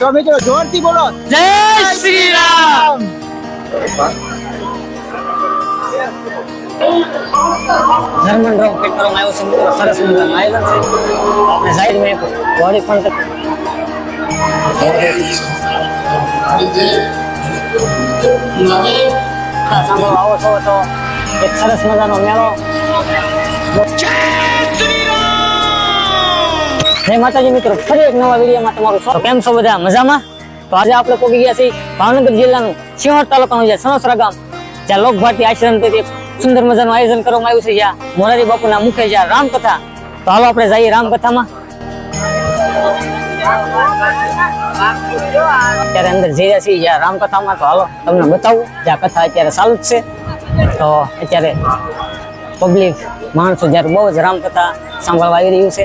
તો મિત્રો જોરથી બોલો જય શ્રી રામ। જર્મન રોક ફિટ કરવામાં આવ્યો છે મિત્રો, સરસ મજાનું આયોજન છે। આપણે સાઈડમાં એક બોડી પણ સાંભળો આવો છો તો એક સરસ મજાનો મેળો। જય માતાજી મિત્રો, ફરી એક નવા વિડીયોમાં તમારું સ્વાગત। કેમ છો બધા, મજામાં? તો આજે આપણે પહોંચી ગયા છીએ ભાવનગર જિલ્લાનું સિંહોર તાલુકાનું જે સણોસરા ગામ, જ્યાં લોકભારતી આશ્રમ તરીકે સુંદર મજાનું આયોજન કરવામાં આવ્યું છે, જ્યાં મોરારી બાપુના મુખ્ય જ્યાં રામકથા। તો હાલો આપણે જઈએ રામકથામાં। અત્યારે અંદર જઈ રહ્યા છીએ જ્યાં રામકથામાં, તો હાલો તમને બતાવું જ્યાં કથા અત્યારે ચાલુ જ છે। તો અત્યારે પબ્લિક માણસો જ્યારે બહુ જ રામકથા સાંભળવા આવી રહ્યું છે,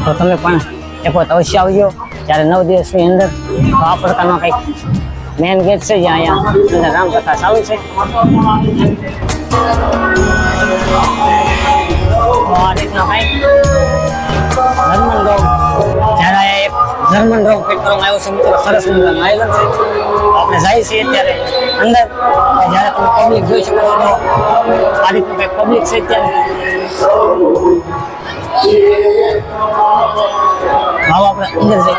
તો તમે પણ એક વખત અવશ્ય આવજો। જ્યારે 9 દિવસની અંદર તો આ પ્રકારનો કંઈક મેન ગેટ છે જ્યાં અહીંયા અંદર રામકથા ચાલુ છે। આ રીતના કંઈક જર્મન રોગ, જ્યારે એક જર્મન રોગ ફિટ કરવામાં આવ્યો છે મિત્રો, સરસ મજાનું આયોજન છે। આપણે જાય છીએ અત્યારે અંદર, જ્યારે તમે પબ્લિક જોઈ શકો છો તો આ રીતનું કંઈક પબ્લિક છે અત્યારે। હાલો આપણે અંદર જઈએ।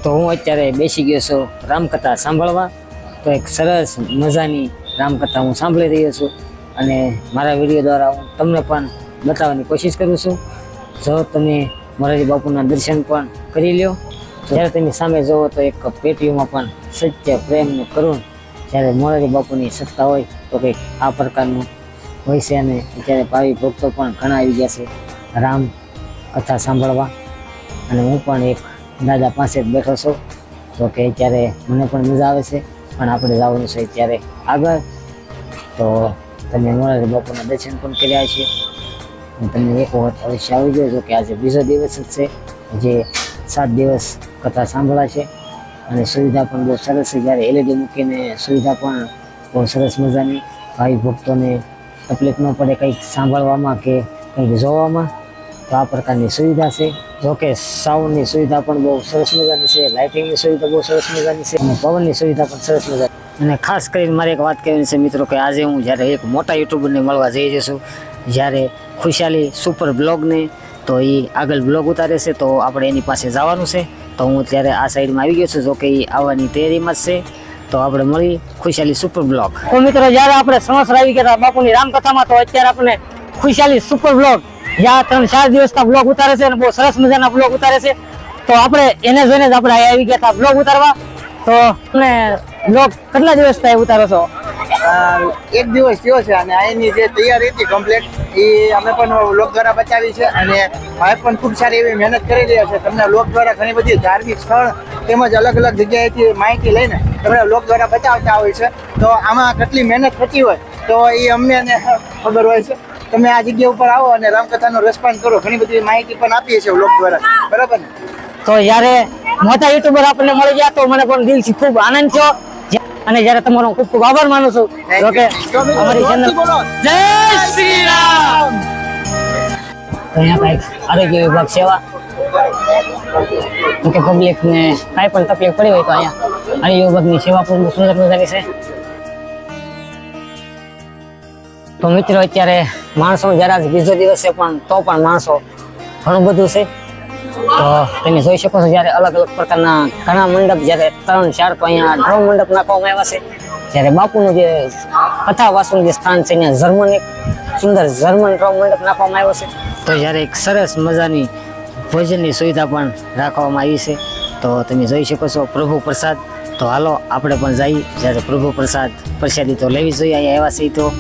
તો હું અત્યારે બેસી ગયો છું રામકથા સાંભળવા। તો એક સરસ મજાની રામકથા હું સાંભળી રહ્યો છું અને મારા વિડીયો દ્વારા હું તમને પણ બતાવવાની કોશિશ કરું છું। જો તમે મોરારી બાપુના દર્શન પણ કરી લ્યો, જ્યારે તમે સામે જોવો તો એક પેટીઓમાં પણ સત્ય, પ્રેમ ને કરુણ, જ્યારે મોરારી બાપુની સત્તા હોય તો કંઈક આ પ્રકારનું હોય છે। અને અત્યારે ભાવિ ભક્તો પણ ઘણા આવી ગયા છે રામ કથા સાંભળવા, અને હું પણ એક દાદા પાસે જ બેઠો છું। તો કે અત્યારે મને પણ મજા આવે છે, પણ આપણે જવાનું છે ત્યારે આગળ। તો તમે મોરારી બાપુના દર્શન પણ કર્યા છે, તમે એક વખત અવશ્ય આવી જજો કે આજે બીજો દિવસ જ છે, જે 7 દિવસ કથા સાંભળાશે। અને સુવિધા પણ બહુ સરસ છે, જ્યારે LED મૂકીને સુવિધા પણ બહુ સરસ મજાની, ભાઈ ભક્તોને તકલીફ ન પડે કંઈક સાંભળવામાં કે કંઈક જોવામાં, તો આ પ્રકારની સુવિધા છે। જોકે સાઉન્ડની સુવિધા પણ બહુ સરસ મજાની છે, લાઇટિંગની સુવિધા બહુ સરસ મજાની છે, અને પવનની સુવિધા પણ સરસ મજાની। અને ખાસ કરીને મારે એક વાત કહેવાની છે મિત્રો કે આજે હું જ્યારે એક મોટા યુટ્યુબરને મળવા જઈ રહ્યો છું, જ્યારે ખુશાલી સુપર બ્લોગને, તો એ આગળ બ્લોગ ઉતારે છે, તો આપણે એની પાસે જવાનું છે। તો હું અત્યારે આ સાઈડમાં આવી ગયો છું, જો કે એ આવવાની તૈયારીમાં જ છે। તો આપણે મળી ખુશાલી સુપર બ્લોગ। તો મિત્રો જ્યારે આપણે સણોસરા આવી ગયા બાપુની રામકથામાં, તો અત્યારે આપણે ખુશાલી સુપર બ્લોગ જ્યાં 3-4 દિવસના બ્લોગ ઉતારે છે અને બહુ સરસ મજાના બ્લોગ ઉતારે છે, તો આપણે એને જોઈને જ આપણે આવી ગયા હતા બ્લોગ ઉતારવા। તો તમને બ્લોગ કેટલા દિવસ થાય ઉતારો છો? 1 દિવસ થયો છે, અને અહીંની જે તૈયારી હતી કમ્પ્લીટ એ અમે પણ લોક દ્વારા બચાવી છે, અને ભાઈ પણ ખૂબ સારી એવી મહેનત કરી રહ્યા છે। તમને લોક દ્વારા ઘણી બધી ધાર્મિક સ્થળ તેમજ અલગ અલગ જગ્યાએથી માહિતી લઈને તમને લોક દ્વારા બચાવતા હોય છે। તો આમાં કેટલી મહેનત થતી હોય તો એ અમને ખબર હોય છે। તમે આ જગ્યા ઉપર આવો અને રામકથાનો રસપાન કરો, ઘણી બધી માહિતી પણ આપીએ છીએ લોક દ્વારા, બરાબર ને? તો જ્યારે મોટા યુટ્યુબર આપણને મળી ગયા તો મને પણ દિલથી ખૂબ આનંદ થયો, અને જ્યારે તમારો ખૂબ ખૂબ આભાર માનું છું। જો કે અમારી ચેનલ જય શ્રી રામ। તો અહીંયા કંઈક આરોગ્ય વિભાગ સેવા, કે પબ્લિકને કાંઈ પણ તકલીફ પડી હોય તો અહીંયા આરોગ્ય વિભાગની સેવા પણ સુંદર મજાની છે। તો મિત્રો અત્યારે માણસો જ્યારે આજ બીજો દિવસ છે, પણ તો પણ માણસો ઘણું બધું છે। તો તમે જોઈ શકો છો જ્યારે અલગ અલગ પ્રકારના ઘણા મંડપ, જ્યારે 3-4 તો અહીંયા ડ્રો મંડપ નાખવામાં આવ્યા છે। જ્યારે બાપુનું જે કથા વાસનું જે સ્થાન છે ત્યાં જર્મન એક સુંદર જર્મન ડ્રો મંડપ નાખવામાં આવ્યો છે। તો જ્યારે એક સરસ મજાની ભોજનની સુવિધા પણ રાખવામાં આવી છે। તો તમે જોઈ શકો છો પ્રભુ પ્રસાદ। તો હાલો આપણે પણ જઈએ, જ્યારે પ્રભુ પ્રસાદી તો લેવી જોઈએ અહીંયા આવ્યા છીએ। તો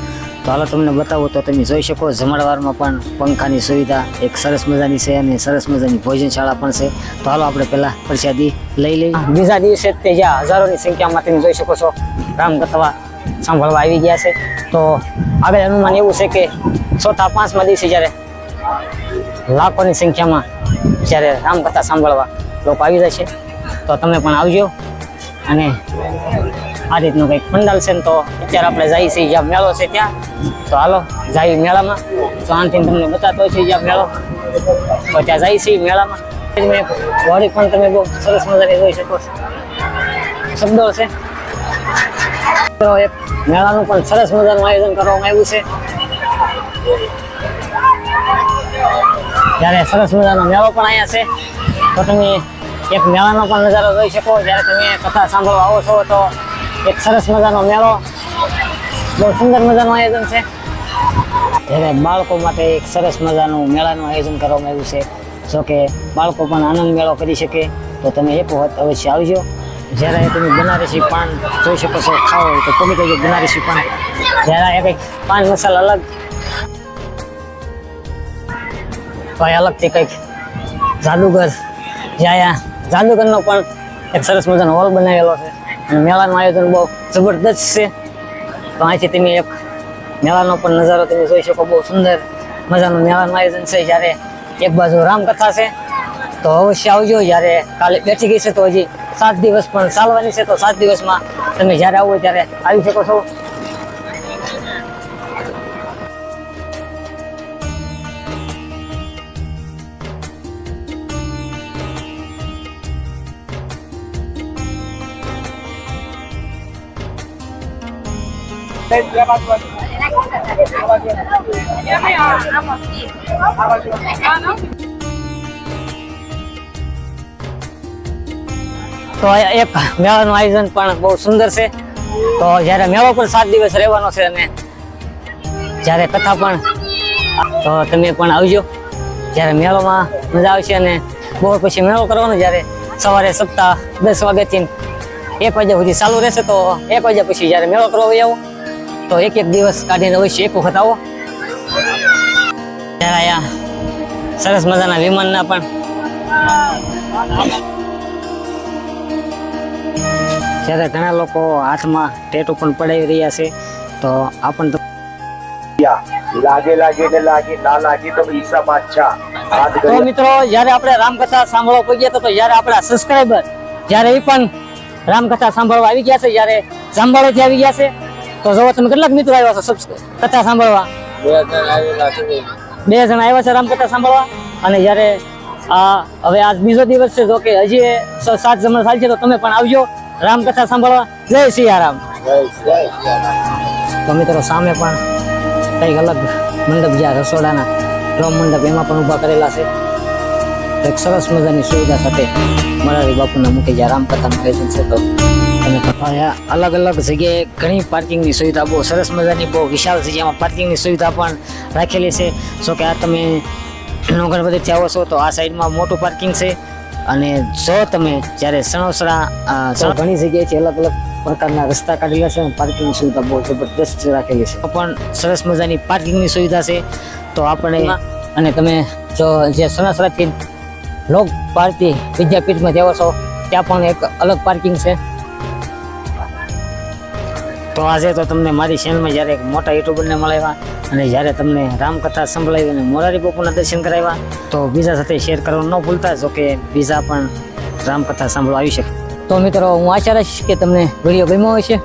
હાલો તમને બતાવું તો તમે જોઈ શકો જમણવારમાં પણ પંખાની સુવિધા એક સરસ મજાની છે, અને સરસ મજાની ભોજનશાળા પણ છે। તો હાલો આપણે પહેલા પ્રસાદી લઈ લઈએ। બીજા દિવસે તે જ્યાં હજારોની સંખ્યામાં તમે જોઈ શકો છો રામકથા સાંભળવા આવી ગયા છે। તો આગળ અનુમાન એવું છે કે 4-5મા દિવસે જ્યારે લાખોની સંખ્યામાં જ્યારે રામકથા સાંભળવા લોકો આવી જાય છે, તો તમે પણ આવજો અને આ રીતનું કંઈક પંડાલ છે ને તો અત્યારે આપણે જઈએ છીએ જ્યાં મેળો છે ત્યાં. તો હાલો જઈએ મેળામાં. તો આનાથી તમને બતાતો હોય છે જ્યાં મેળો, તો ત્યાં જઈએ છીએ મેળામાં. વાડી પણ તમે બહુ સરસ મજાની જોઈ શકો છો, શબ્દો છે. તો એક મેળાનું પણ સરસ મજાનું આયોજન કરવામાં આવ્યું છે. જ્યારે સરસ મજાનો મેળો પણ અહીંયા છે, તો તમે એક મેળાનો પણ નજારો જોઈ શકો. જ્યારે તમે કથા સાંભળવા આવો છો તો એક સરસ મજાનો મેળો, બહુ સુંદર મજાનું આયોજન છે. જ્યારે બાળકો માટે એક સરસ મજાનું મેળાનું આયોજન કરવામાં આવ્યું છે, જો કે બાળકો પણ આનંદ મેળો કરી શકે. તો તમે એક વખત અવશ્ય આવજો. જ્યારે તમે બનારસી પાન જોઈ શકો છો, ખાઓ હોય તો પગી જજો બનારસી પાન. જ્યારે કંઈક પાન મસાલા અલગ, ભાઈ અલગથી કંઈક જાદુગર, જ્યાં જાદુગરનો પણ એક સરસ મજાનો હોલ બનાવેલો છે. અને મેળાનું આયોજન બહુ જબરદસ્ત છે. તો અહીંથી તમે એક મેળાનો પણ નજારો તમે જોઈ શકો, બહુ સુંદર મજાનું મેળાનું આયોજન છે. જ્યારે એક બાજુ રામકથા છે, તો અવશ્ય આવજો. જ્યારે કાલે બેઠી ગઈ છે તો હજી 7 દિવસ પણ ચાલવાની છે, તો 7 દિવસમાં તમે જ્યારે આવો ત્યારે આવી શકો છો. તો એક મેળાનું આયોજન પણ બહુ સુંદર છે. તો જ્યારે મેળો પણ 7 દિવસ રહેવાનો છે અને જ્યારે કથા પણ, તો તમે પણ આવજો. જ્યારે મેળોમાં મજા આવશે અને બપોર પછી મેળો કરવાનો. જ્યારે સવારે સપ્તાહ 10 વાગ્યાથી 1 વાગ્યા સુધી ચાલુ રહેશે. તો 1 વાગ્યા પછી જ્યારે મેળો કરવા આવો તો એક દિવસ કાઢીને અવશ્ય એક વખત આવો. ત્યારે અહીંયા સરસ મજાના વિમાનના પણ જ્યારે ઘણા લોકો હાથમાં ટેટુ પણ પડાવી રહ્યા છે. તો આ પણ લાગે ને લાગે ના લાગે તો ઈસામાં અચ્છા. તો મિત્રો, જ્યારે આપણે રામકથા સાંભળવા પહોંચ્યા હતા, તો જ્યારે આપણા સબસ્ક્રાઈબર જ્યારે એ પણ રામકથા સાંભળવા આવી ગયા છે, જ્યારે સાંભળવાથી આવી ગયા છે, તો જો તમે કેટલાક મિત્રો આવ્યા છો કથા સાંભળવા? 2 જણા આવ્યા છે રામકથા સાંભળવા. અને જ્યારે હવે આજ બીજો દિવસ છે, જો કે હજી 7 જમણ થાય છે, તો તમે પણ આવજો રામકથા સાંભળવા. જય સિયારામ. તો મિત્રો, સામે પણ કંઈક અલગ મંડપ, જ્યાં રસોડાના ડ્રમ મંડપ એમાં પણ ઊભા કરેલા છે. એક સરસ મજાની સુવિધા સાથે મોરારી બાપુના મુખે જ્યાં રામકથાનું આયોજન છે. તો તમે અલગ અલગ જગ્યાએ ઘણી પાર્કિંગની સુવિધા, બહુ સરસ મજાની, બહુ વિશાળ જગ્યામાં પાર્કિંગની સુવિધા પણ રાખેલી છે. જો કે આ તમે ગણપતિથી આવો છો તો આ સાઈડમાં મોટું પાર્કિંગ છે. અને જો તમે જ્યારે સણોસરા ઘણી જગ્યાએથી અલગ અલગ પ્રકારના રસ્તા કાઢેલા છે અને પાર્કિંગની સુવિધા બહુ જબરદસ્ત રાખેલી છે. પણ સરસ મજાની પાર્કિંગની સુવિધા છે. તો આપણે અને તમે જો જે સણોસરાથી લોક ભારતી વિદ્યાપીઠમાં જાઓ છો ત્યાં પણ એક અલગ પાર્કિંગ છે. તો આજે તો તમને મારી ચેનલમાં જ્યારે એક મોટા યુટ્યુબરને મળ્યા અને જ્યારે તમને રામકથા સંભળાવી અને મોરારી બાપુના દર્શન કરાવ્યા, તો બીજા સાથે શેર કરવાનું ન ભૂલતા. જો કે બીજા પણ રામકથા સાંભળવા આવી શકે. તો મિત્રો, હું આશા રાખીશ કે તમને વિડીયો ગમ્યો હોય છે.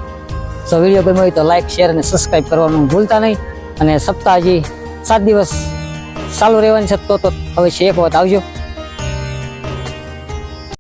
જો વિડીયો ગમ્યો હોય તો લાઇક, શેર અને સબસ્ક્રાઈબ કરવાનું ભૂલતા નહીં. અને સપ્તાહ હજી 7 દિવસ ચાલુ રહેવાની છે, તો અવશ્ય એક વખત આવજો.